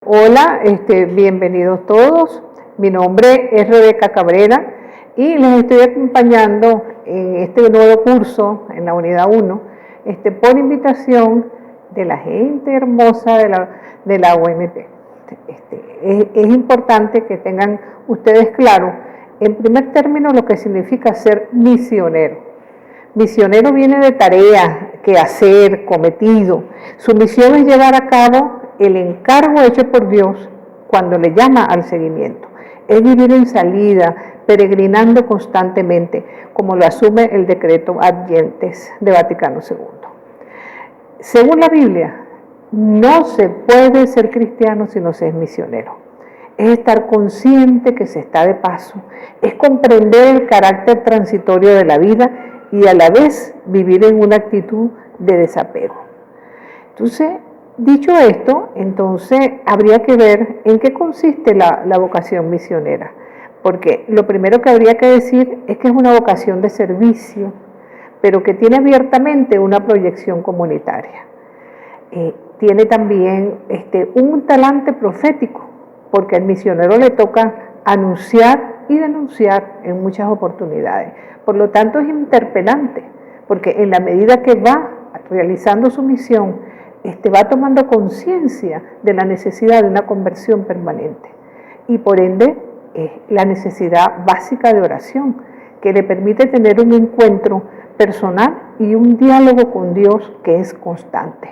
Hola, bienvenidos todos. Mi nombre es Rebeca Cabrera y les estoy acompañando en este nuevo curso en la unidad 1, por invitación de la gente hermosa de la UMP. Es importante que tengan ustedes claro, en primer término, lo que significa ser misionero. Misionero viene de tarea, quehacer, cometido. Su misión es llevar a cabo el encargo hecho por Dios cuando le llama al seguimiento. Es vivir en salida, peregrinando constantemente, como lo asume el decreto Ad Gentes de Vaticano II. Según la Biblia, no se puede ser cristiano si no se es misionero. Es estar consciente que se está de paso, es comprender el carácter transitorio de la vida y a la vez vivir en una actitud de desapego. Entonces, dicho esto, entonces habría que ver en qué consiste la vocación misionera, porque lo primero que habría que decir es que es una vocación de servicio, pero que tiene abiertamente una proyección comunitaria. Tiene también un talante profético, porque al misionero le toca anunciar y denunciar en muchas oportunidades. Por lo tanto, es interpelante, porque en la medida que va realizando su misión, va tomando conciencia de la necesidad de una conversión permanente y por ende la necesidad básica de oración, que le permite tener un encuentro personal y un diálogo con Dios que es constante.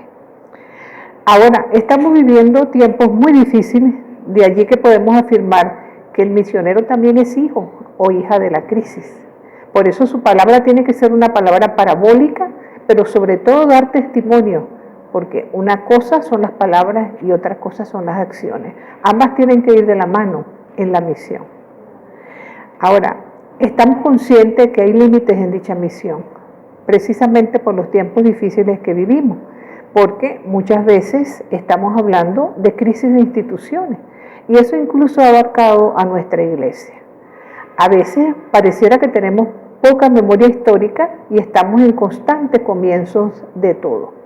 Ahora, estamos viviendo tiempos muy difíciles, de allí que podemos afirmar que el misionero también es hijo o hija de la crisis. Por eso su palabra tiene que ser una palabra parabólica, pero sobre todo dar testimonio, porque una cosa son las palabras y otra cosa son las acciones. Ambas tienen que ir de la mano en la misión. Ahora, estamos conscientes que hay límites en dicha misión, precisamente por los tiempos difíciles que vivimos, porque muchas veces estamos hablando de crisis de instituciones y eso incluso ha abarcado a nuestra iglesia. A veces pareciera que tenemos poca memoria histórica y estamos en constantes comienzos de todo.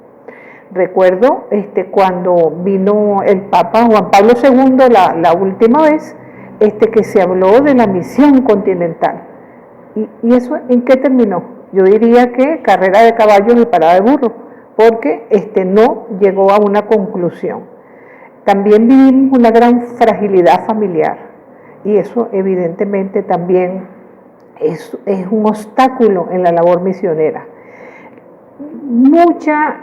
Recuerdo cuando vino el Papa Juan Pablo II la última vez, que se habló de la misión continental. ¿Y eso en qué terminó? Yo diría que carrera de caballos y parada de burro, porque no llegó a una conclusión. También vivimos una gran fragilidad familiar y eso evidentemente también es un obstáculo en la labor misionera. Mucha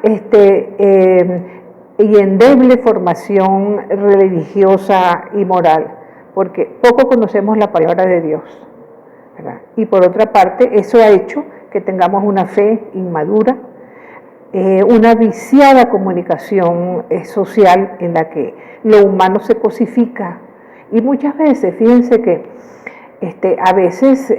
y endeble formación religiosa y moral, porque poco conocemos la palabra de Dios, ¿verdad? Y por otra parte, eso ha hecho que tengamos una fe inmadura, una viciada comunicación social en la que lo humano se cosifica. Y muchas veces, fíjense que a veces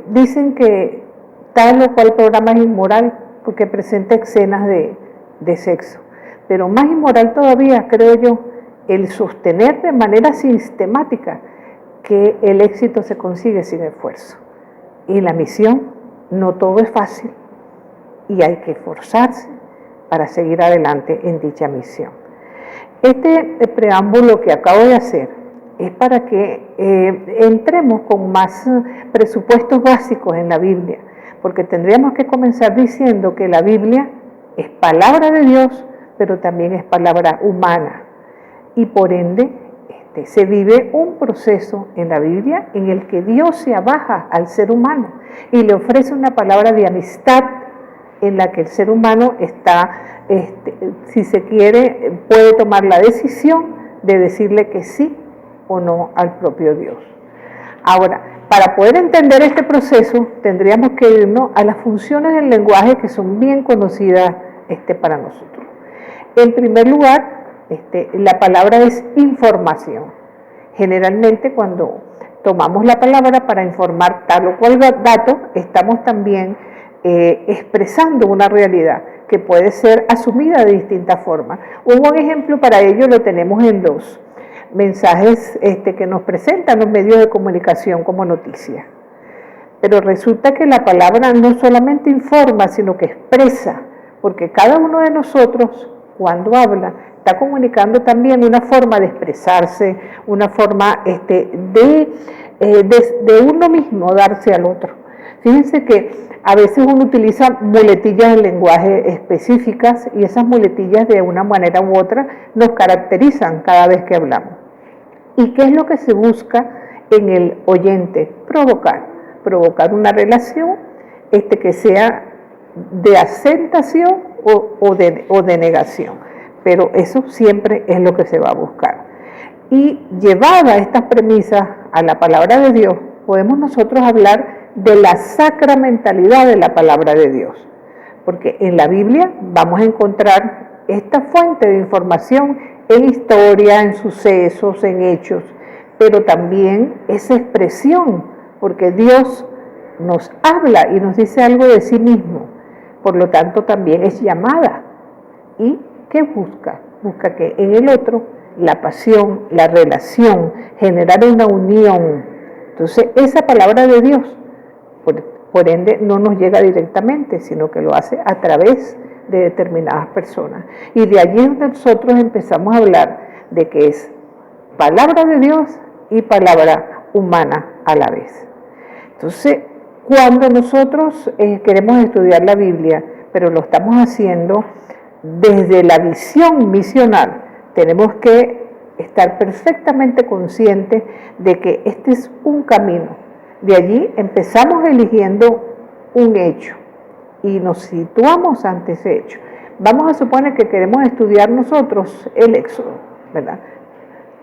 dicen que tal o cual programa es inmoral porque presenta escenas de sexo. Pero más inmoral todavía, creo yo, el sostener de manera sistemática que el éxito se consigue sin esfuerzo. Y en la misión no todo es fácil y hay que esforzarse para seguir adelante en dicha misión. Este preámbulo que acabo de hacer es para que entremos con más presupuestos básicos en la Biblia, porque tendríamos que comenzar diciendo que la Biblia es palabra de Dios, pero también es palabra humana, y por ende se vive un proceso en la Biblia en el que Dios se abaja al ser humano y le ofrece una palabra de amistad en la que el ser humano está, si se quiere, puede tomar la decisión de decirle que sí o no al propio Dios. Ahora, para poder entender este proceso, tendríamos que irnos a las funciones del lenguaje que son bien conocidas para nosotros. En primer lugar, la palabra es información. Generalmente cuando tomamos la palabra para informar tal o cual dato, estamos también expresando una realidad que puede ser asumida de distintas formas. Un buen ejemplo para ello lo tenemos en los mensajes que nos presentan los medios de comunicación como noticias. Pero resulta que la palabra no solamente informa, sino que expresa, porque cada uno de nosotros cuando habla, está comunicando también una forma de expresarse, una forma de uno mismo darse al otro. Fíjense que a veces uno utiliza muletillas de lenguaje específicas y esas muletillas de una manera u otra nos caracterizan cada vez que hablamos. ¿Y qué es lo que se busca en el oyente? Provocar una relación que sea de aceptación o de negación, pero eso siempre es lo que se va a buscar. Y llevada estas premisas a la palabra de Dios, podemos nosotros hablar de la sacramentalidad de la palabra de Dios, porque en la Biblia vamos a encontrar esta fuente de información en historia, en sucesos, en hechos, pero también esa expresión, porque Dios nos habla y nos dice algo de sí mismo, por lo tanto también es llamada. ¿Y qué busca? Busca que en el otro la pasión, la relación, generar una unión. Entonces esa palabra de Dios, por ende, no nos llega directamente, sino que lo hace a través de determinadas personas. Y de allí nosotros empezamos a hablar de que es palabra de Dios y palabra humana a la vez. Entonces, cuando nosotros queremos estudiar la Biblia, pero lo estamos haciendo desde la visión misional, tenemos que estar perfectamente conscientes de que este es un camino. De allí empezamos eligiendo un hecho y nos situamos ante ese hecho. Vamos a suponer que queremos estudiar nosotros el Éxodo, ¿verdad?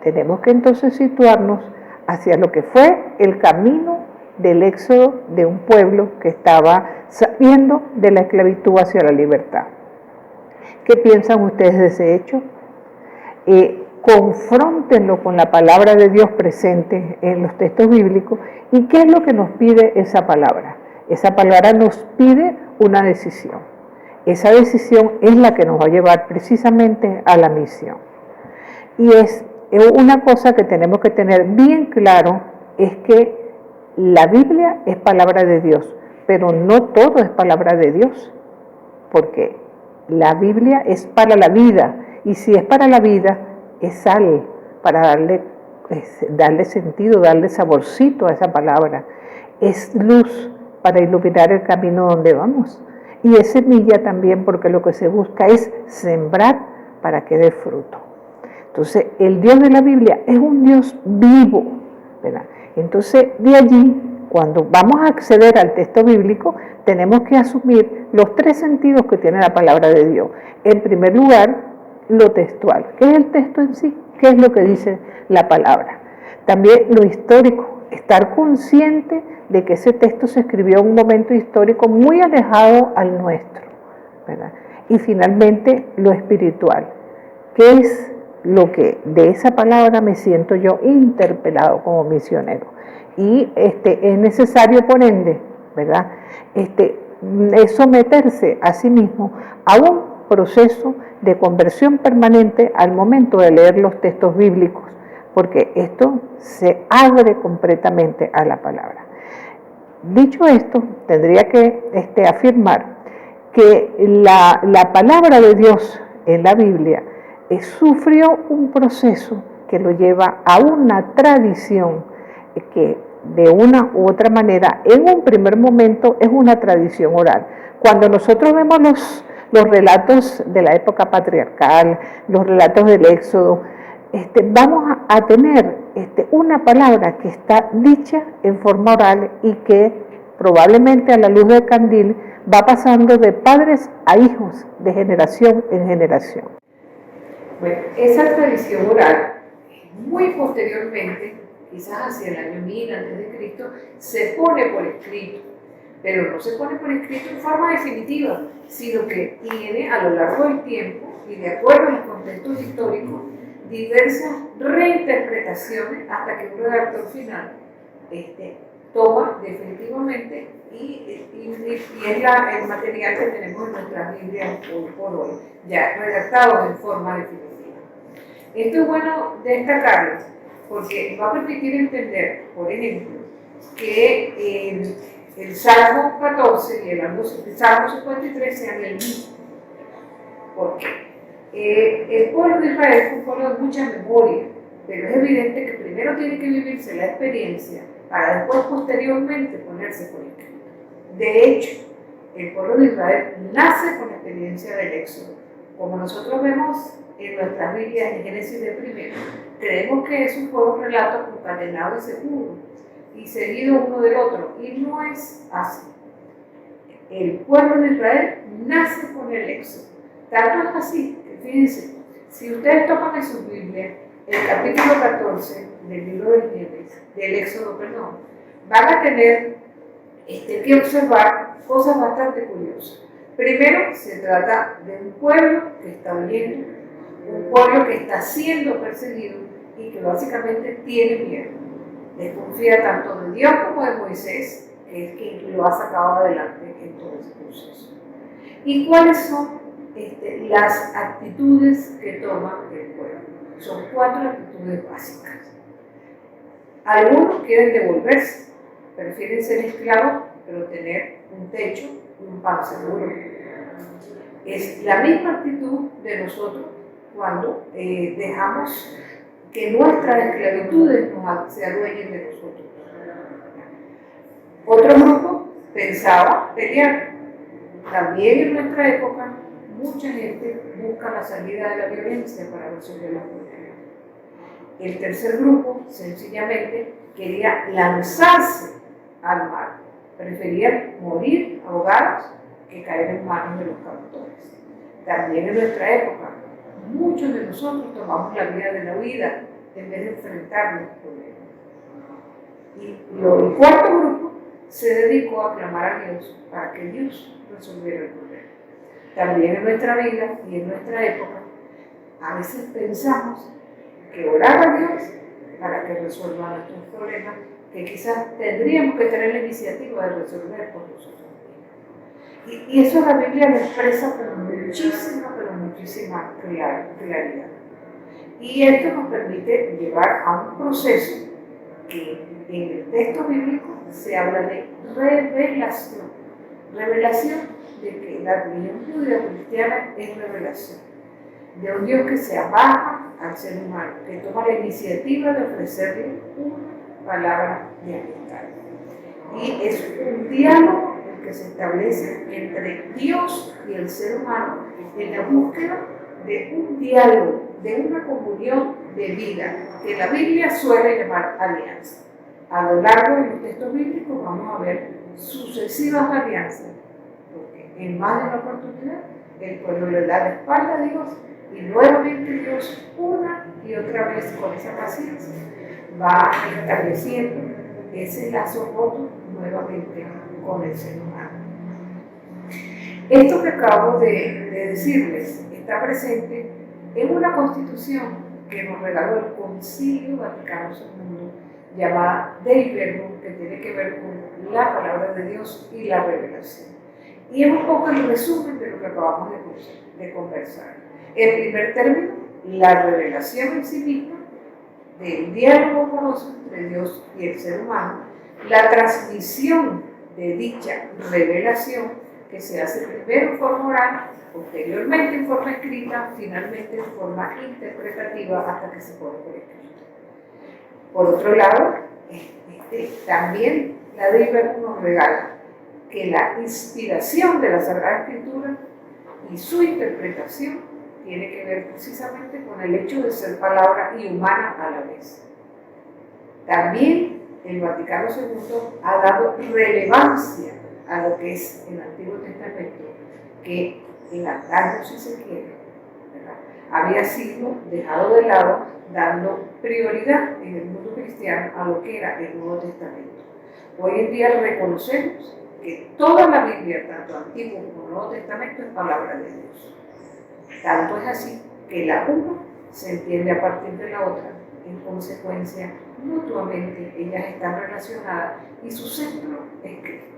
Tenemos que entonces situarnos hacia lo que fue el camino del éxodo de un pueblo que estaba saliendo de la esclavitud hacia la libertad. ¿Qué piensan ustedes de ese hecho? Confróntenlo con la palabra de Dios presente en los textos bíblicos. ¿Y qué es lo que nos pide esa palabra? Esa palabra nos pide una decisión. Esa decisión es la que nos va a llevar precisamente a la misión. Y es una cosa que tenemos que tener bien claro, es que la Biblia es palabra de Dios, pero no todo es palabra de Dios, porque la Biblia es para la vida, y si es para la vida, es sal, para darle sentido, darle saborcito a esa palabra. Es luz para iluminar el camino donde vamos. Y es semilla también, porque lo que se busca es sembrar para que dé fruto. Entonces, el Dios de la Biblia es un Dios vivo, ¿verdad? Entonces, de allí, cuando vamos a acceder al texto bíblico, tenemos que asumir los tres sentidos que tiene la palabra de Dios. En primer lugar, lo textual. ¿Qué es el texto en sí? ¿Qué es lo que dice la palabra? También lo histórico, estar consciente de que ese texto se escribió en un momento histórico muy alejado al nuestro, ¿verdad? Y finalmente, lo espiritual. ¿Qué es lo que de esa palabra me siento yo interpelado como misionero? Y es necesario, por ende, ¿verdad? Es someterse a sí mismo a un proceso de conversión permanente al momento de leer los textos bíblicos, porque esto se abre completamente a la palabra. Dicho esto, tendría que afirmar que la palabra de Dios en la Biblia sufrió un proceso que lo lleva a una tradición que de una u otra manera, en un primer momento, es una tradición oral. Cuando nosotros vemos los relatos de la época patriarcal, los relatos del Éxodo, vamos a tener una palabra que está dicha en forma oral y que probablemente a la luz del candil va pasando de padres a hijos, de generación en generación. Bueno, esa tradición oral, muy posteriormente, quizás hacia el año 1000 a.C., se pone por escrito, pero no se pone por escrito en forma definitiva, sino que tiene a lo largo del tiempo y de acuerdo a los contextos históricos diversas reinterpretaciones hasta que un redactor final toma definitivamente y es el material que tenemos en nuestras Biblias hoy por hoy, ya redactado en forma definitiva. Esto es bueno destacarlo porque va a permitir entender, por ejemplo, que el Salmo 14 y el Salmo 53 sean el mismo. ¿Por qué? El pueblo de Israel es un pueblo de mucha memoria, pero es evidente que primero tiene que vivirse la experiencia para después posteriormente ponerse por escrito. De hecho, el pueblo de Israel nace con la experiencia del Éxodo. Como nosotros vemos en nuestras Biblias en Génesis de primero, creemos que es un relato concatenado y seguro y seguido uno del otro, y no es así. El pueblo de Israel nace con el Éxodo. Tanto es así que, fíjense, si ustedes toman en su Biblia el capítulo 14 del libro del Éxodo, van a tener que observar cosas bastante curiosas. Primero, se trata de un pueblo que está huyendo, un pueblo que está siendo perseguido y que básicamente tiene miedo. Desconfía tanto de Dios como de Moisés, que es quien lo ha sacado adelante en todo ese proceso. ¿Y cuáles son las actitudes que toma el pueblo? Son 4 actitudes básicas. Algunos quieren devolverse, prefieren ser esclavos, pero tener un techo y un pan seguro. Es la misma actitud de nosotros cuando dejamos que nuestras esclavitudes se adueñen de nosotros. Otro grupo pensaba pelear. También en nuestra época, mucha gente busca la salida de la violencia para resolver los problemas. El tercer grupo, sencillamente, quería lanzarse al mar. Preferían morir ahogados que caer en manos de los captores. También en nuestra época, muchos de nosotros tomamos la vía de la huida en vez de enfrentar los problemas. Y el cuarto grupo se dedicó a clamar a Dios para que Dios resolviera el problema. También en nuestra vida y en nuestra época, a veces pensamos que orar a Dios para que resuelva nuestros problemas, que quizás tendríamos que tener la iniciativa de resolver por nosotros mismos. Y eso la Biblia lo expresa con muchísima, pero muchísima claridad. Y esto nos permite llevar a un proceso que en el texto bíblico se habla de revelación. Revelación de que la religión judío-cristiana es revelación de un Dios que se abaja al ser humano, que toma la iniciativa de ofrecerle una palabra de amistad. Y es un diálogo el que se establece entre Dios y el ser humano en la búsqueda de un diálogo, de una comunión de vida, que la Biblia suele llamar alianza. A lo largo de los textos bíblicos vamos a ver sucesivas alianzas, porque en más de una oportunidad el pueblo le da la espalda a Dios y nuevamente Dios una y otra vez con esa paciencia va estableciendo ese lazo roto nuevamente con el ser humano. Esto que acabo de decirles está presente en una constitución que nos regaló el Concilio Vaticano II, llamada Dei Verbum, que tiene que ver con la palabra de Dios y la revelación. Y es un poco el resumen de lo que acabamos de conversar. En primer término, la revelación en sí misma del diálogo amoroso entre Dios y el ser humano, la transmisión de dicha revelación que se hace primero en forma oral, posteriormente en forma escrita, finalmente en forma interpretativa hasta que se pone por escrito. Por otro lado, también la Dei Verbum nos regala que la inspiración de la Sagrada Escritura y su interpretación tiene que ver precisamente con el hecho de ser palabra y humana a la vez. También el Vaticano II ha dado relevancia a lo que es el Antiguo Testamento, que en antaño, si se quiere, ¿verdad?, había sido dejado de lado, dando prioridad en el mundo cristiano a lo que era el Nuevo Testamento. Hoy en día reconocemos que toda la Biblia, tanto Antiguo como Nuevo Testamento, es palabra de Dios. Tanto es así que la una se entiende a partir de la otra. En consecuencia, mutuamente ellas están relacionadas y su centro es Cristo.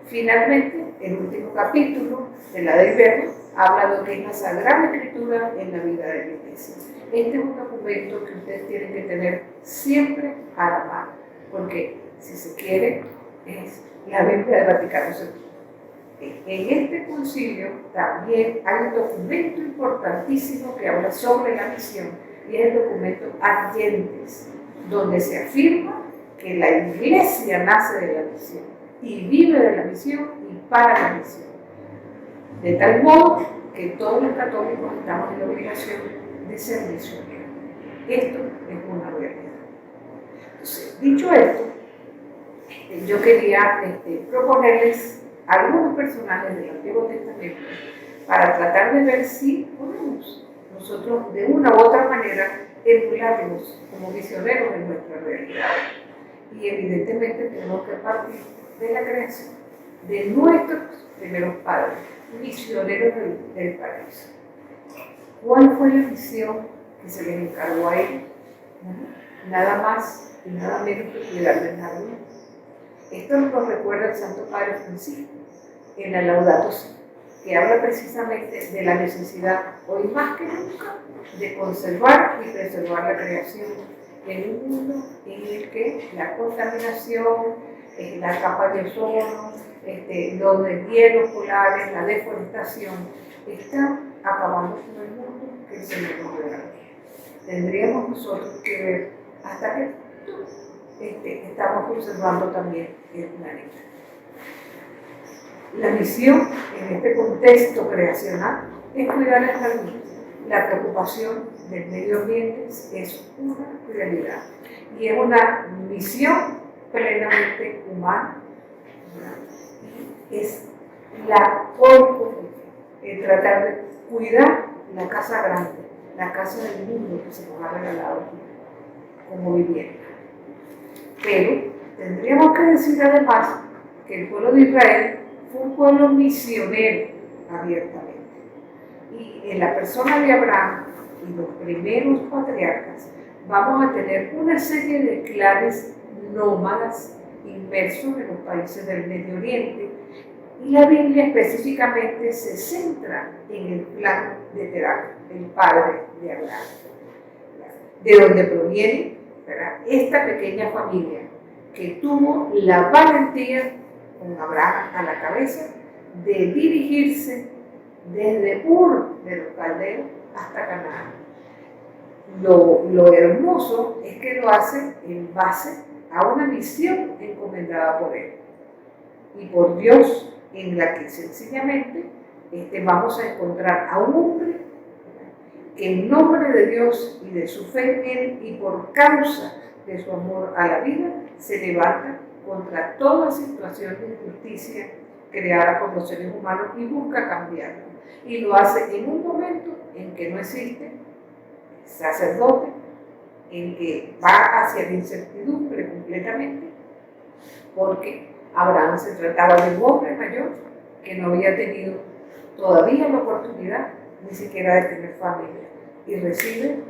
Finalmente, el último capítulo de la Dei Verbum habla de lo que es la Sagrada Escritura en la vida de la Iglesia. Este es un documento que ustedes tienen que tener siempre a la mano, porque si se quiere, es la Biblia del Vaticano II. En este concilio también hay un documento importantísimo que habla sobre la misión, y es el documento Ad Gentes, donde se afirma que la Iglesia nace de la misión y vive de la misión y para la misión. De tal modo que todos los católicos estamos en la obligación de ser misioneros. Esto es una realidad. Entonces, dicho esto, yo quería proponerles algunos personajes del Antiguo Testamento para tratar de ver si podemos nosotros de una u otra manera emularlos como misioneros en nuestra realidad. Y evidentemente tenemos que partir de la creación de nuestros primeros padres, misioneros del paraíso. ¿Cuál fue la misión que se les encargó a ellos? Nada más y nada menos que cuidar del jardín. Esto nos recuerda el Santo Padre Francisco en la Laudato Si, que habla precisamente de la necesidad, hoy más que nunca, de conservar y preservar la creación en un mundo en el que la contaminación, la capa de ozono, los deshielos polares, la deforestación, están acabando con el mundo que el Señor nos regaló. Tendríamos nosotros que ver hasta qué punto estamos conservando también el planeta. La misión en este contexto creacional es cuidar el jardín. La preocupación del medio ambiente es una realidad y es una misión plenamente humana. Es la el tratar de cuidar la casa grande, la casa del mundo que se nos ha regalado como vivienda. Pero tendríamos que decir además que el pueblo de Israel fue un pueblo misionero abiertamente. Y en la persona de Abraham y los primeros patriarcas vamos a tener una serie de clanes nómadas inmersos en los países del Medio Oriente, y la Biblia específicamente se centra en el plan de Terach, el padre de Abraham, de donde proviene, ¿verdad?, esta pequeña familia que tuvo la valentía, con Abraham a la cabeza, de dirigirse desde Ur de los Caldeos hasta Canaán. Lo hermoso es que lo hace en base a una misión encomendada por él y por Dios, en la que sencillamente vamos a encontrar a un hombre que en nombre de Dios y de su fe en él y por causa de su amor a la vida se levanta contra toda situación de injusticia creada por los seres humanos y busca cambiarlo. Y lo hace en un momento en que no existe sacerdote, en que va hacia la incertidumbre completamente, porque Abraham se trataba de un hombre mayor que no había tenido todavía la oportunidad ni siquiera de tener familia, y recibe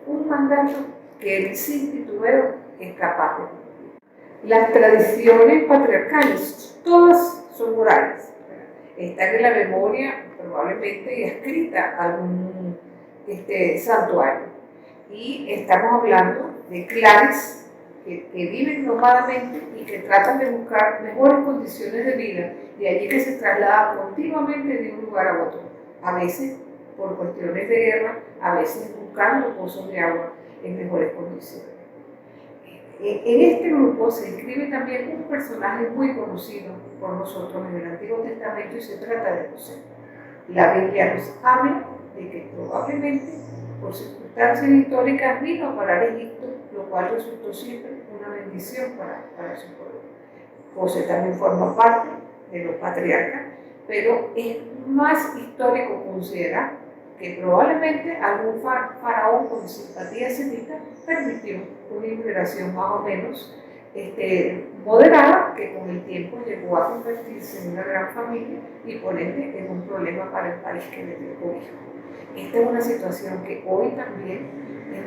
un mandato que él sin titubeo es capaz de cumplir. Las tradiciones patriarcales, todas son orales, están en la memoria probablemente y escrita algún santuario, y estamos hablando de clanes que viven nómadamente y que tratan de buscar mejores condiciones de vida, y allí que se trasladan continuamente de un lugar a otro, a veces por cuestiones de guerra, a veces buscando pozos de agua en mejores condiciones. En este grupo se inscribe también un personaje muy conocido por nosotros en el Antiguo Testamento, y se trata de José. La Biblia nos habla de que probablemente por circunstancias históricas vino a parar Egipto, lo cual resultó siempre una bendición para su pueblo. José también forma parte de los patriarcas, pero es más histórico considerar que probablemente algún faraón con simpatía semita permitió una inmigración más o menos moderada, que con el tiempo llegó a convertirse en una gran familia y por ende en un problema para el país que le dio cobijo. Esta es una situación que hoy también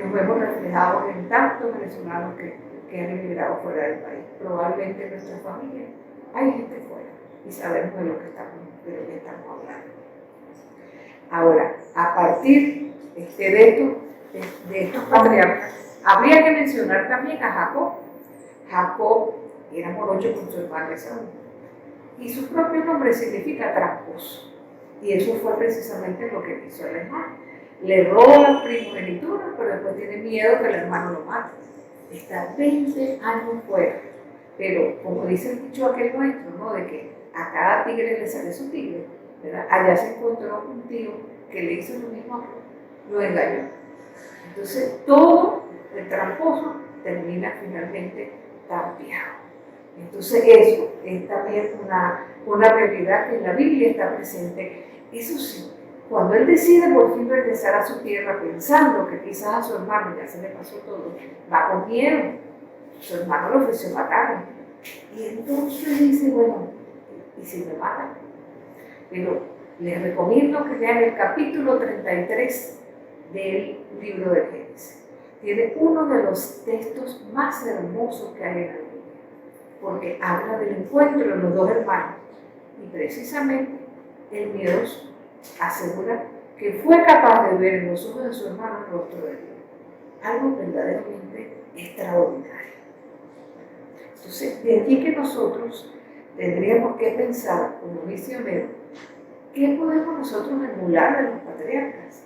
nos vemos reflejados en tantos venezolanos que han emigrado fuera del país. Probablemente en nuestra familia hay gente fuera y sabemos de lo que estamos hablando. Ahora, a partir de estos patriarcas, habría que mencionar también a Jacob. Jacob era morocho con su hermano Esaú. Y su propio nombre significa tramposo. Y eso fue precisamente lo que hizo el hermano. Le roba la primogenitura, pero después tiene miedo que el hermano lo mate. Está 20 años fuera. Pero como dice el dicho aquel nuestro, ¿no? De que a cada tigre le sale su tigre, ¿verdad? Allá se encontró un tío que le hizo lo mismo, lo engañó. Entonces todo el tramposo termina finalmente tapiado. Entonces eso es también una realidad que en la Biblia está presente. Eso sí, cuando él decide por fin regresar a su tierra pensando que quizás a su hermano ya se le pasó todo, va con miedo. Su hermano le ofreció matarlo. Y entonces dice, bueno, ¿y si me matan? Pero les recomiendo que lean el capítulo 33 del libro de Génesis. Tiene uno de los textos más hermosos que hay en la Biblia, porque habla del encuentro de los dos hermanos. Y precisamente el miedoso asegura que fue capaz de ver en los ojos de su hermano el rostro de Dios. Algo verdaderamente extraordinario. Entonces, de aquí que nosotros tendríamos que pensar como misioneros, ¿qué podemos nosotros emular de los patriarcas?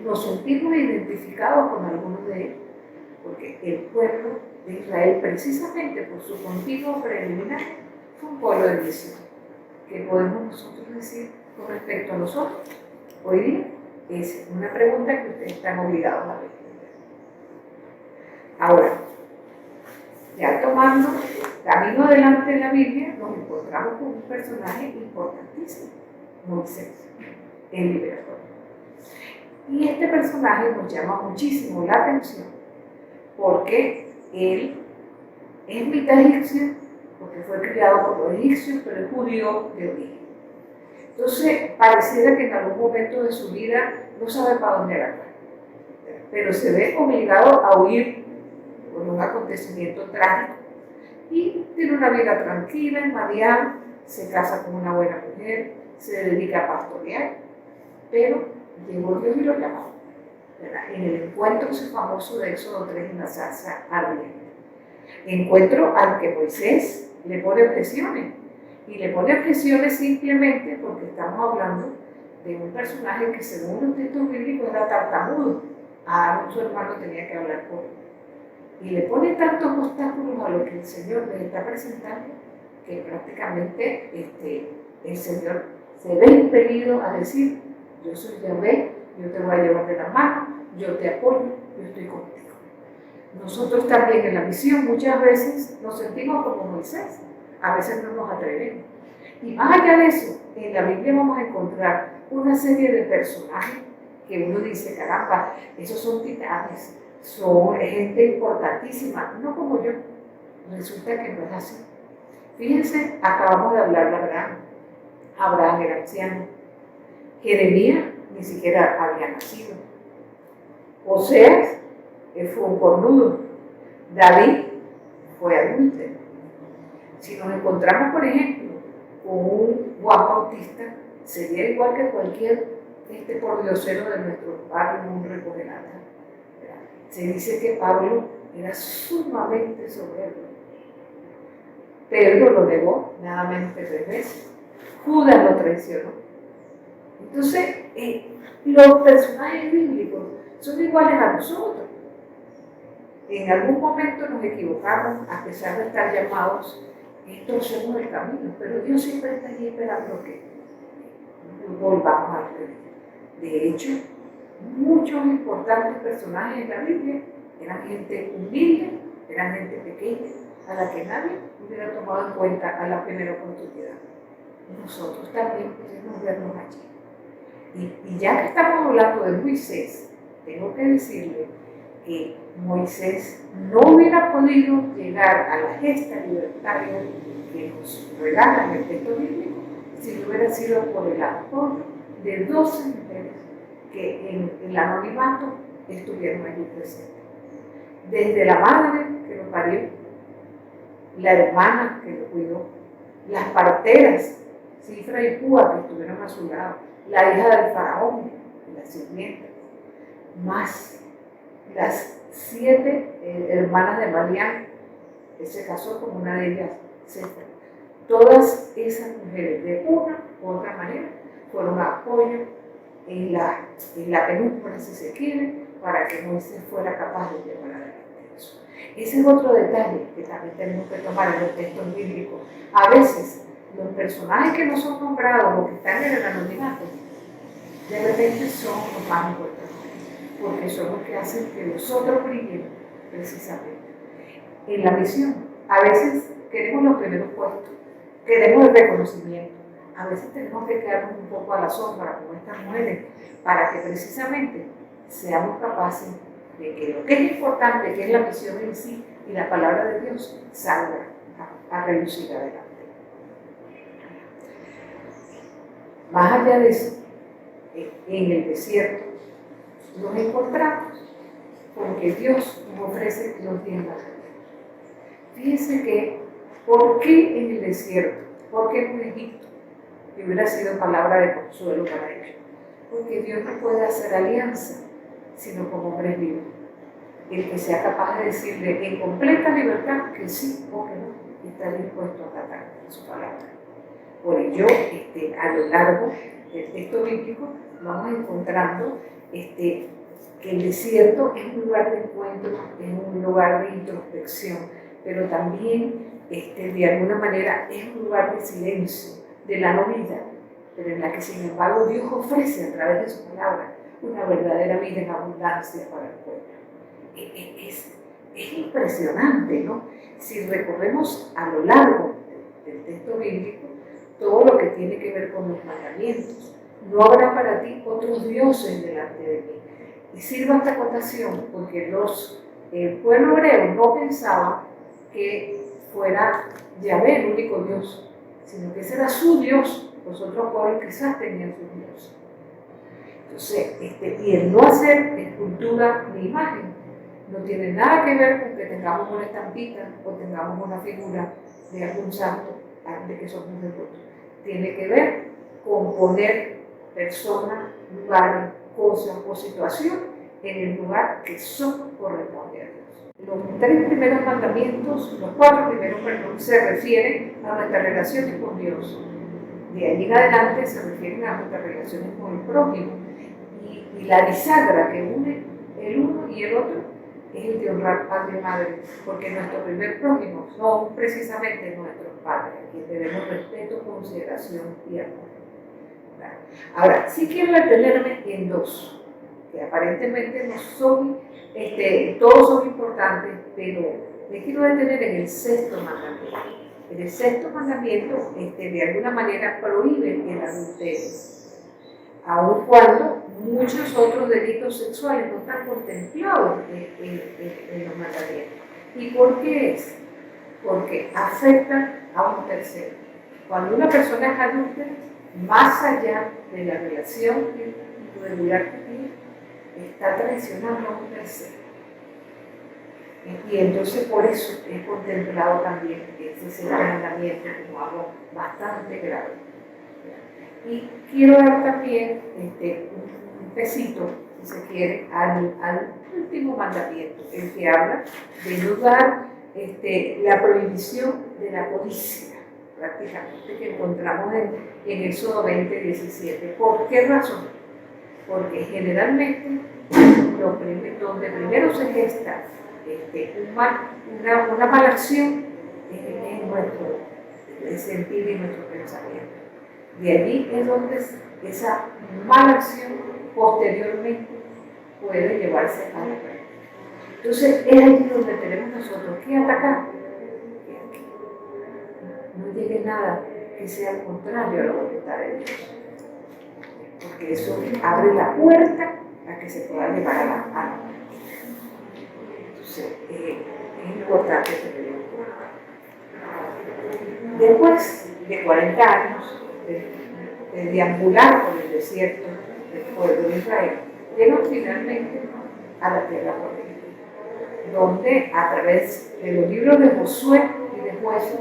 Nos sentimos identificados con algunos de ellos, porque el pueblo de Israel, precisamente por su continuo preliminar, fue un pueblo de misión. ¿Qué podemos nosotros decir con respecto a nosotros? Hoy día es una pregunta que ustedes están obligados a responder. Ahora, ya tomando camino adelante en la Biblia, nos encontramos con un personaje importantísimo, Moisés, el liberador. Y este personaje nos llama muchísimo la atención porque él es mitad egipcio, porque fue criado por los egipcios, pero es judío de origen. Entonces, pareciera que en algún momento de su vida no sabe para dónde agarrar, pero se ve obligado a huir por un acontecimiento trágico y tiene una vida tranquila en Madián, se casa con una buena mujer, se dedica a pastorear, pero llegó Dios y lo llamó, ¿verdad? En el encuentro ese famoso de Éxodo 3 en la zarza ardiente. Encuentro al que Moisés le pone objeciones, y le pone objeciones simplemente porque estamos hablando de un personaje que según los textos bíblicos era tartamudo. Aarón, su hermano, tenía que hablar con él. Y le pone tantos obstáculos a lo que el Señor les está presentando que prácticamente el Señor se ve impelido a decir: yo soy Yahvé, yo te voy a llevar de la mano, yo te apoyo, yo estoy contigo. Nosotros también en la misión muchas veces nos sentimos como Moisés, a veces no nos atrevemos. Y más allá de eso, en la Biblia vamos a encontrar una serie de personajes que uno dice: caramba, esos son titanes, son gente importantísima, no como yo. Resulta que no es así. Fíjense, acabamos de hablar de Abraham. Abraham era anciano. Jeremías ni siquiera había nacido. Oseas fue un cornudo. David fue adúltero. Si nos encontramos, por ejemplo, con un Juan Bautista, sería igual que cualquier pordiosero de nuestro barrio, un recogelata. Se dice que Pablo era sumamente soberbio. Pedro lo negó nada menos que 3 veces. Judas lo traicionó. Entonces, los personajes bíblicos son iguales a nosotros. En algún momento nos equivocamos, a pesar de estar llamados, torcemos el camino, pero Dios siempre está allí esperando que volvamos a creer. De hecho, muchos importantes personajes en la Biblia eran gente humilde, eran gente pequeña, a la que nadie hubiera tomado en cuenta a la primera oportunidad. Nosotros también podemos vernos allí. Y ya que estamos hablando de Moisés, tengo que decirle que Moisés no hubiera podido llegar a la gesta libertaria que nos regala en el texto bíblico si no hubiera sido por el apoyo de 12 mujeres que en el anonimato estuvieron allí presentes. Desde la madre que lo parió, la hermana que lo cuidó, las parteras, Cifra y Púa, que estuvieron a su lado, la hija del faraón, las sirvientas, más las 7 hermanas de Madián, que se casó con una de ellas, Cefra. todas esas mujeres de una u otra manera fueron apoyo en la penumbra, si se quiere, para que Moisés fuera capaz de llevar adelante eso. Ese es otro detalle que también tenemos que tomar en los textos bíblicos. A veces los personajes que no son nombrados o que están en el anonimato, de repente son los más importantes, porque son los que hacen que los otros brillen precisamente. En la misión, a veces queremos los primeros puestos, queremos el reconocimiento, a veces tenemos que quedarnos un poco a la sombra como estas mujeres, para que precisamente seamos capaces de que lo que es importante, que es la misión en sí y la palabra de Dios, salga a relucir adelante. Más allá de eso, en el desierto nos encontramos con que Dios nos ofrece los 10 mandamientos. Fíjense que, ¿por qué en el desierto? ¿Por qué en Egipto? Que hubiera sido palabra de consuelo para ellos. Porque Dios no puede hacer alianza, sino con hombres libres. El que sea capaz de decirle en completa libertad que sí o que no, está dispuesto a tratar su palabra. Por ello, a lo largo del texto bíblico, vamos encontrando que el desierto es un lugar de encuentro, es un lugar de introspección, pero también de alguna manera es un lugar de silencio, de la no vida, pero en la que sin embargo Dios ofrece a través de su palabra una verdadera vida en abundancia para el pueblo. Es impresionante, ¿no? Si recorremos a lo largo del texto bíblico todo lo que tiene que ver con los mandamientos, no habrá para ti otros dioses delante de mí. Y sirva esta acotación porque el pueblo hebreo no pensaba que fuera Yahvé el único Dios, sino que ese era su Dios. Los otros pueblos quizás tenían sus dioses. Entonces, y el no hacer escultura ni imagen no tiene nada que ver con que tengamos una estampita o tengamos una figura de algún santo de que somos devotos. Tiene que ver con poner personas, lugares, cosas o situación en el lugar que son corresponde a Dios. Los 4 primeros mandamientos, se refieren a nuestras relaciones con Dios. De ahí en adelante se refieren a nuestras relaciones con el prójimo. Y la bisagra que une el uno y el otro es el de honrar padre y madre, porque nuestro primer prójimo son precisamente nuestros padres, a quienes debemos respeto, consideración y amor. Ahora, sí quiero detenerme en 2, que aparentemente no son, todos son importantes, pero me quiero detener en el 6º mandamiento. En el 6º mandamiento, de alguna manera, prohíbe el adulterio, aun cuando muchos otros delitos sexuales no están contemplados en los mandamientos. ¿Y por qué es? Porque afectan a un tercero. Cuando una persona es adúltera, más allá de la relación regular que tiene, está traicionando a un tercero. Y entonces por eso es contemplado también ese mandamiento como algo bastante grave. Y quiero dar también un besito, si se quiere, al último mandamiento, el que habla de no dar la prohibición de la codicia, prácticamente, que encontramos en Éxodo 20:17. ¿Por qué razón? Porque generalmente donde primero se gesta una mala acción es nuestro sentir y nuestro pensamiento. De allí es donde esa mala acción posteriormente puede llevarse a la práctica. Entonces es allí donde tenemos nosotros que atacar. No llegue nada que sea contrario a la voluntad de Dios, porque eso abre la puerta a que se pueda llevar a la alma. Entonces es importante tener en cuenta. Después de 40 años de deambular por el desierto del pueblo de Israel, llegan finalmente a la tierra prometida, donde a través de los libros de Josué y de Jueces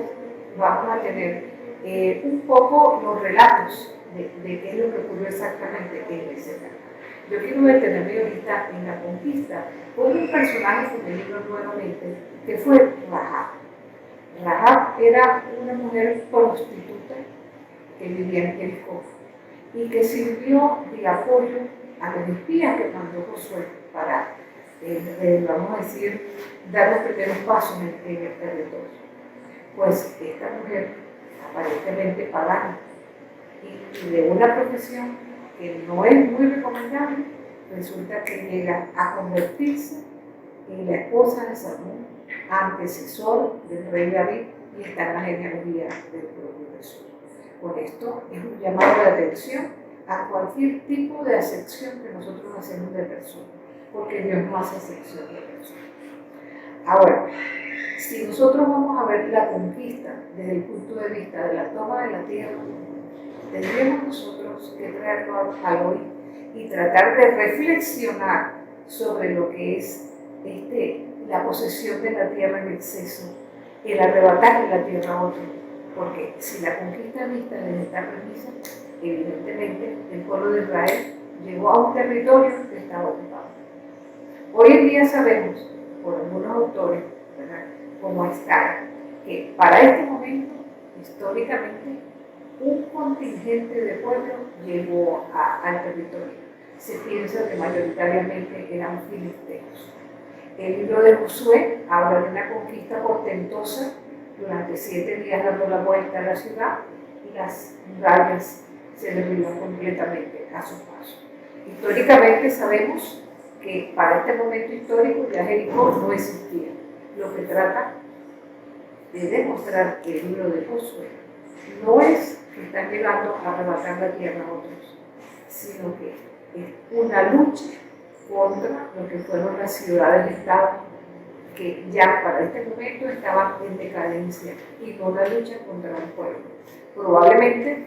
vamos a tener un poco los relatos de qué es lo que ocurrió exactamente en ese lugar. Yo quiero detenerme ahorita en la conquista por un personaje que me libro nuevamente, que fue Rahab. Rahab era una mujer prostituta que vivía en Jericó y que sirvió de apoyo a los espías que mandó Josué para, vamos a decir, dar los primeros pasos en el territorio. Pues esta mujer, aparentemente pagana y de una profesión que no es muy recomendable, resulta que llega a convertirse en la esposa de Salomón, antecesor del rey David, y está en la genealogía del propio Jesús. Por esto es un llamado de atención a cualquier tipo de acepción que nosotros hacemos de persona, porque Dios no hace acepción de persona. Ahora, si nosotros vamos a ver la conquista desde el punto de vista de la toma de la tierra, tendríamos nosotros que traerlo al hoy y tratar de reflexionar sobre lo que es la posesión de la tierra en exceso, el arrebatar la tierra a otro, porque si la conquista vista desde esta premisa, evidentemente el pueblo de Israel llegó a un territorio que estaba ocupado. Hoy en día sabemos, por algunos autores, ¿verdad?, como está, que para este momento, históricamente, un contingente de pueblo llegó al territorio. Se piensa que mayoritariamente eran filisteos. El libro de Josué habla de una conquista portentosa durante 7 días dando la vuelta a la ciudad y las murallas se derriban completamente a su paso. Históricamente sabemos que para este momento histórico ya Jericó no existía, lo que trata de demostrar que el libro de Josué no es que están llegando a arrebatar la tierra a otros, sino que es una lucha contra lo que fueron las ciudades-estado, que ya para este momento estaban en decadencia, y no una lucha contra un pueblo. Probablemente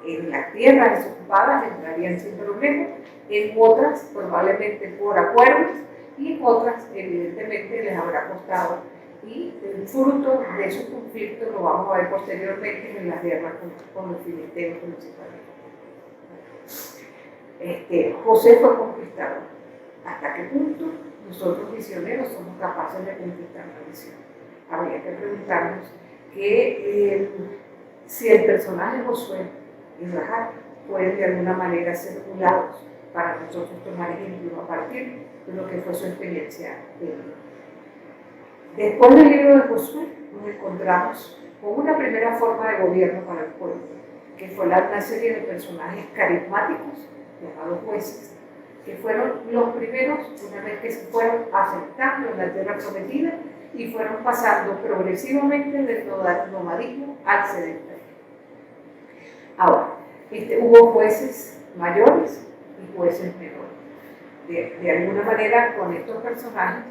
en las tierras desocupadas entrarían sin problema, en otras probablemente por acuerdos, y en otras evidentemente les habrá costado, y el fruto de esos conflictos lo vamos a ver posteriormente en las guerras con los filisteos principalmente. José fue conquistador. ¿Hasta qué punto nosotros misioneros somos capaces de conquistar la misión? Habría que preguntarnos que si el personaje Josué y Rahab pueden de alguna manera ser curados para nosotros tomar ejemplo a partir de lo que fue su experiencia de vida. Después del libro de Josué nos encontramos con una primera forma de gobierno para el pueblo, que fue una serie de personajes carismáticos llamados jueces, que fueron los primeros, una vez que se fueron aceptando en la tierra prometida y fueron pasando progresivamente del nomadismo al sedentarismo. Ahora, hubo jueces mayores y jueces menores. De alguna manera, con estos personajes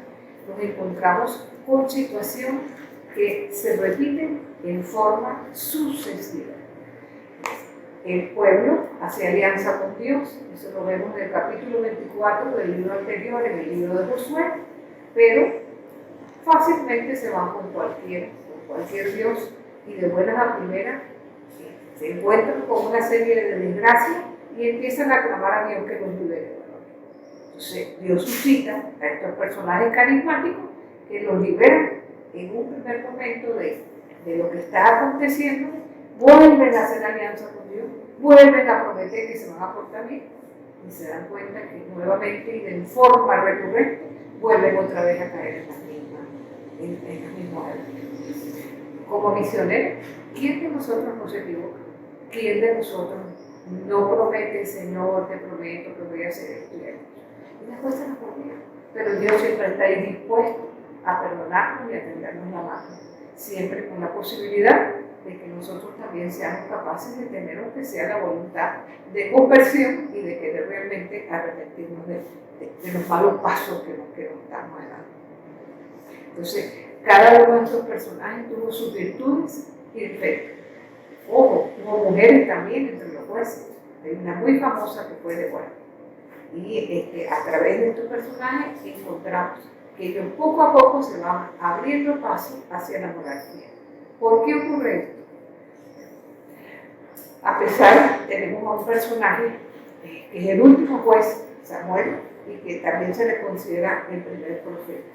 nos encontramos con situaciones que se repiten en forma sucesiva. El pueblo hace alianza con Dios, eso lo vemos en el capítulo 24 del libro anterior, en el libro de Josué, pero fácilmente se van con cualquier Dios, y de buenas a primeras se encuentran con una serie de desgracias y empiezan a clamar a Dios que los libere. Entonces Dios suscita a estos personajes carismáticos que los liberan en un primer momento de lo que está aconteciendo, vuelven a hacer alianza con Dios, vuelven a prometer que se van a portar bien, y se dan cuenta que nuevamente y de forma recurrente vuelven otra vez a caer en las mismas errores. Como misioneros, ¿quién de nosotros no se equivoca? ¿Quién de nosotros no promete, Señor, te prometo que voy a hacer esto y aquello? Y después se nos olvida. Pero Dios siempre está ahí dispuesto a perdonarnos y a tendernos la mano, siempre con la posibilidad de que nosotros también seamos capaces de tener, aunque sea la voluntad de conversión y de querer realmente arrepentirnos de los malos pasos que nos estamos dando. Entonces, cada uno de estos personajes tuvo sus virtudes y defectos. Ojo, hubo mujeres también entre los jueces. Hay una muy famosa que fue Débora. Y a través de estos personajes encontramos que ellos poco a poco se van abriendo paso hacia la monarquía. ¿Por qué ocurre esto? A pesar, tenemos a un personaje que es el último juez, Samuel, y que también se le considera el primer profeta.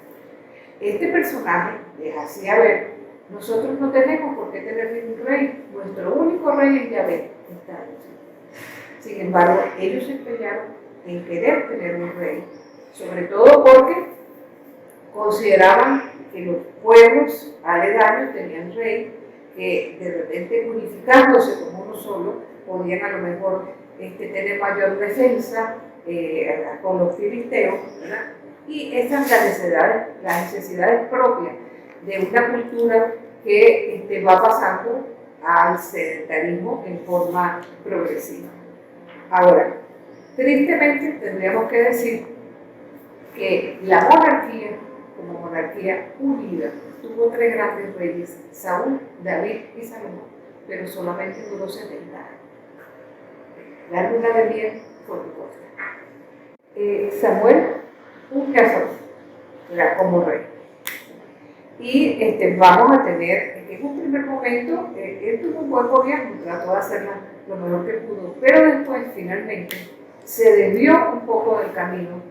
Este personaje les hacía ver Nosotros no tenemos por qué tener ningún rey, nuestro único rey es Yahvé. Sin embargo, ellos se empeñaron en querer tener un rey, sobre todo porque consideraban que los pueblos aledaños tenían rey, que de repente unificándose como uno solo, podían a lo mejor tener mayor defensa con los filisteos, ¿verdad? Y esas las necesidades propias de una cultura que va pasando al sedentarismo en forma progresiva. Ahora, tristemente tendríamos que decir que la monarquía, como monarquía unida, tuvo tres grandes reyes, Saúl, David y Salomón, pero solamente duró 70 años. La luna de miel fue corta. Samuel, un caso, era como rey. Y vamos a tener, en un primer momento, él tuvo un buen gobierno, trató de hacer lo mejor que pudo, pero después, finalmente, se desvió un poco del camino,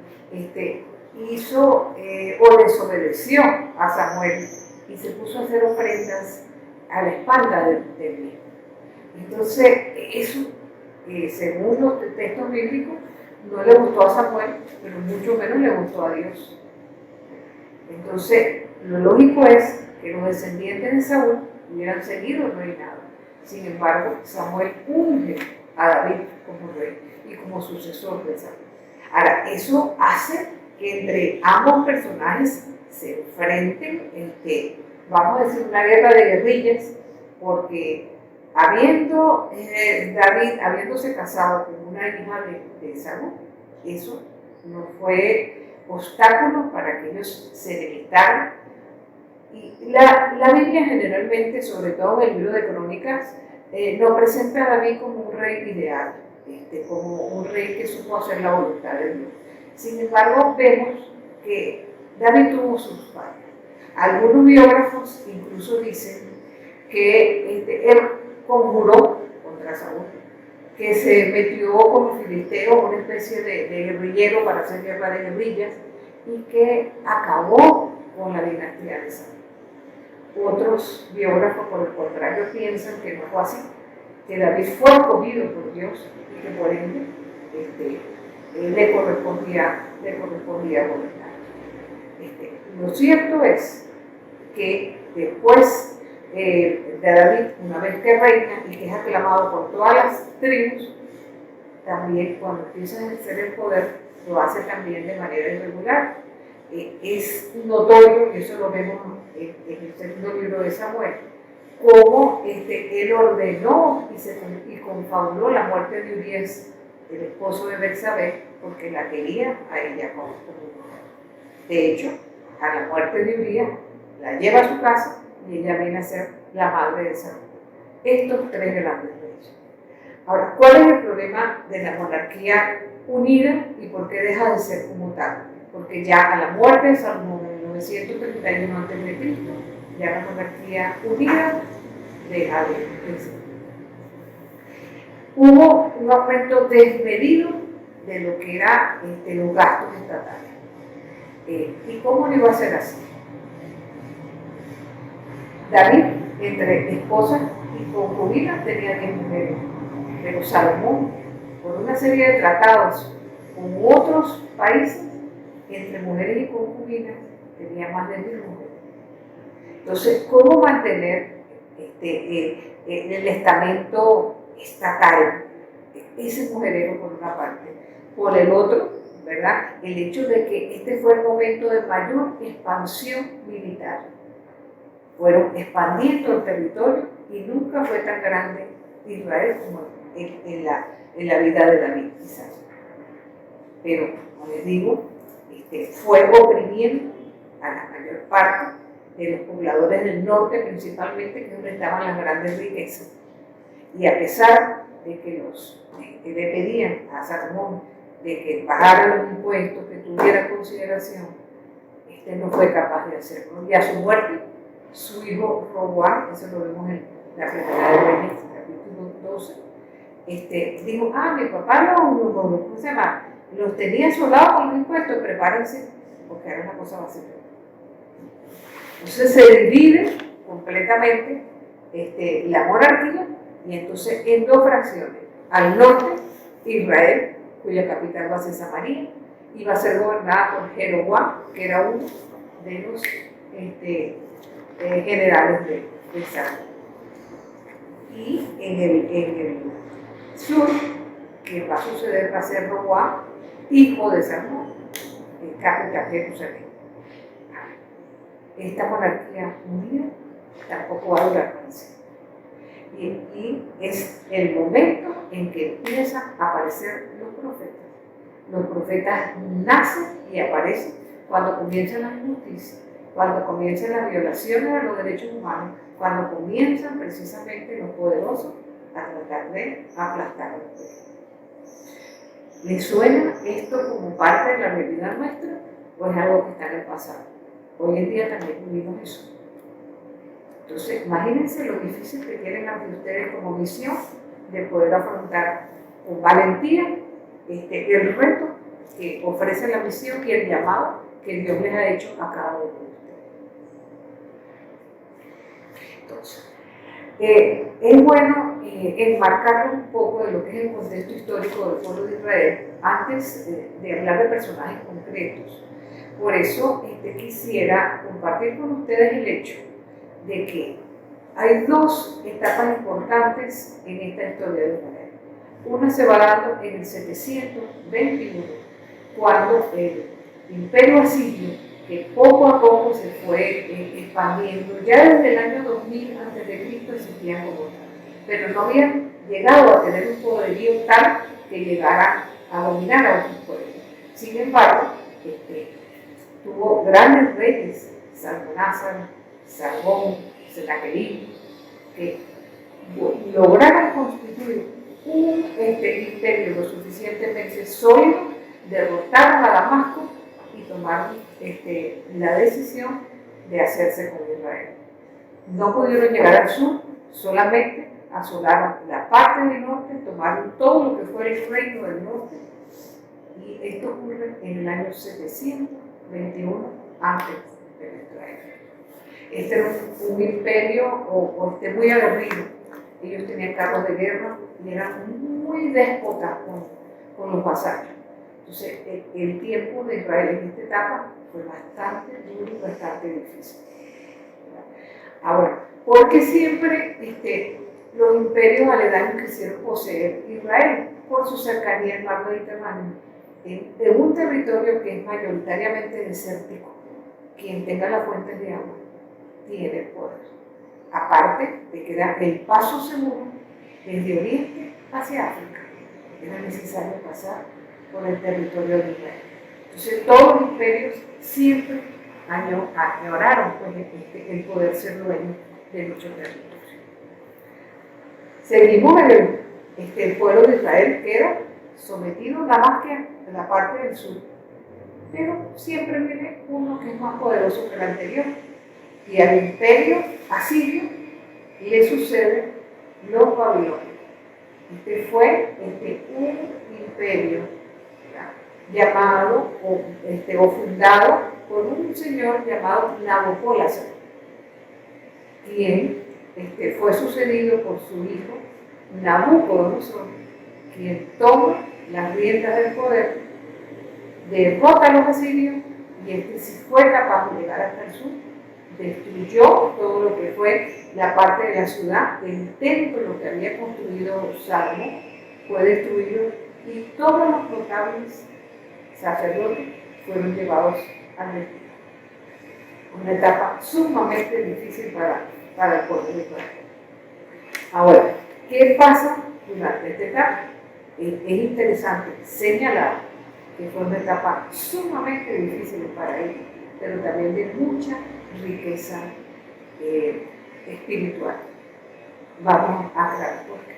hizo o desobedeció a Samuel y se puso a hacer ofrendas a la espalda del mismo. Entonces, eso, según los textos bíblicos, no le gustó a Samuel, pero mucho menos le gustó a Dios. Entonces, lo lógico es que los descendientes de Saúl hubieran seguido el reinado. Sin embargo, Samuel unge a David como rey y como sucesor de Saúl. Ahora, eso hace que entre ambos personajes se enfrenten, vamos a decir, una guerra de guerrillas, porque David, habiéndose casado con una hija de Saúl, eso no fue obstáculo para que ellos se debilitaran. Y la Biblia generalmente, sobre todo en el libro de Crónicas, nos presenta a David como un rey ideal, como un rey que supo hacer la voluntad de Dios. Sin embargo, vemos que David tuvo sus fallas. Algunos biógrafos incluso dicen que él conjuró contra Saúl, que se metió como filisteo, una especie de guerrillero para hacer guerra de guerrillas, y que acabó con la dinastía de Saúl. Otros biógrafos, por el contrario, piensan que no fue así, que David fue escogido por Dios y que por ende le correspondía gobernar. Lo cierto es que después de David, una vez que reina y que es aclamado por todas las tribus, también cuando empieza a ejercer el poder, lo hace también de manera irregular. Es notorio, y eso lo vemos en el segundo libro de Samuel, cómo él ordenó y confabuló la muerte de Urías, el esposo de Betsabé, porque la quería a ella como mujer. De hecho, a la muerte de Urías, la lleva a su casa y ella viene a ser la madre de Saúl. Estos tres grandes reyes. Ahora, ¿cuál es el problema de la monarquía unida y por qué deja de ser como tal? Porque ya a la muerte de Salomón en 931 a.C., ya la monarquía unida deja de existir. Hubo un aumento desmedido de lo que eran los gastos estatales. ¿Y cómo lo iba a hacer así? David, entre esposas y concubinas, tenía 10 mujeres, pero Salomón, por una serie de tratados con otros países, entre mujeres y concubinas, tenía más de 1000 mujeres. Entonces, ¿cómo mantener el estamento estatal? Ese mujerero por una parte. Por el otro, ¿verdad? El hecho de que este fue el momento de mayor expansión militar. Fueron expandiendo el territorio y nunca fue tan grande Israel como en la vida de David, quizás. Pero, como les digo, fue oprimiendo a la mayor parte de los pobladores del norte, principalmente, que es donde estaban las grandes riquezas. Y a pesar de que le pedían a Salomón de que bajara los impuestos, que tuviera consideración, no fue capaz de hacerlo. Y a su muerte, su hijo Roboam, eso lo vemos en la Primera de Reyes, capítulo 12, dijo, mi papá ¿cómo se llama? Los tenía soldados con los impuestos, prepárense, porque ahora la cosa va a ser peor. Entonces se divide completamente la monarquía, y entonces en dos fracciones. Al norte, Israel, cuya capital va a ser Samaria, y va a ser gobernada por Jeroboam, que era uno de los generales de Saúl. Y en el sur, que va a suceder, va a ser Roboam, hijo de Salomón, el capital de Jerusalén. Esta monarquía unida tampoco va a durar para siempre. Y es el momento en que empiezan a aparecer los profetas. Los profetas nacen y aparecen cuando comienzan las injusticias, cuando comienzan las violaciones de los derechos humanos, cuando comienzan precisamente los poderosos a tratar de aplastar a los pueblos. ¿Les suena esto como parte de la realidad nuestra o es algo que está en el pasado? Hoy en día también vivimos eso. Entonces, imagínense lo difícil que tienen ante ustedes como misión de poder afrontar con valentía el reto que ofrece la misión y el llamado que Dios les ha hecho a cada uno de ustedes. Entonces, es bueno enmarcarlo un poco de lo que es el contexto histórico del pueblo de Israel antes de hablar de personajes concretos. Por eso quisiera compartir con ustedes el hecho de que hay dos etapas importantes en esta historia de Israel. Una se va dando en el 721, cuando el imperio asirio, que poco a poco se fue expandiendo, ya desde el año 2000 a.C. existían como tal, pero no habían llegado a tener un poderío tal que llegara a dominar a otros pueblos. Sin embargo, tuvo grandes reyes, Salmanásar, Sargón, Senaquerib, que lograron constituir un imperio lo suficientemente sólido, derrotaron a Damasco y tomaron la decisión de hacerse con Israel. No pudieron llegar al sur, solamente asolaron la parte del norte, tomaron todo lo que fuera el reino del norte, y esto ocurre en el año 721 antes de nuestra era. Este era un imperio muy aguerrido. Ellos tenían carros de guerra y eran muy déspotas con los vasallos. Entonces, el tiempo de Israel en esta etapa fue bastante duro y bastante difícil. Ahora, ¿por qué siempre los imperios aledaños quisieron poseer Israel? Por su cercanía al mar Mediterráneo. En un territorio que es mayoritariamente desértico, quien tenga las fuentes de agua tiene el poder. Aparte de que era el paso seguro desde Oriente hacia África. Era necesario pasar por el territorio de Israel. Entonces todos los imperios siempre añoraron el poder ser dueño de dicho territorio. Seguimos el pueblo de Israel queda sometido nada más que en la parte del sur, pero siempre viene uno que es más poderoso que el anterior, y al imperio asirio le sucede los babilonios. Fue un imperio llamado o fundado por un señor llamado Nabopolassar, quien fue sucedido por su hijo Nabucodonosor, quien toma las riendas del poder, derrota a los asirios, y si fue capaz de llegar hasta el sur, destruyó todo lo que fue la parte de la ciudad, el templo que había construido Salomón fue destruido y todos los notables sacerdotes fueron llevados al destino. Una etapa sumamente difícil para el pueblo de Israel. Ahora, ¿qué pasa durante esta etapa? Es interesante señalar que fue una etapa sumamente difícil para ellos, pero también de mucha riqueza espiritual. Vamos a aclarar por qué.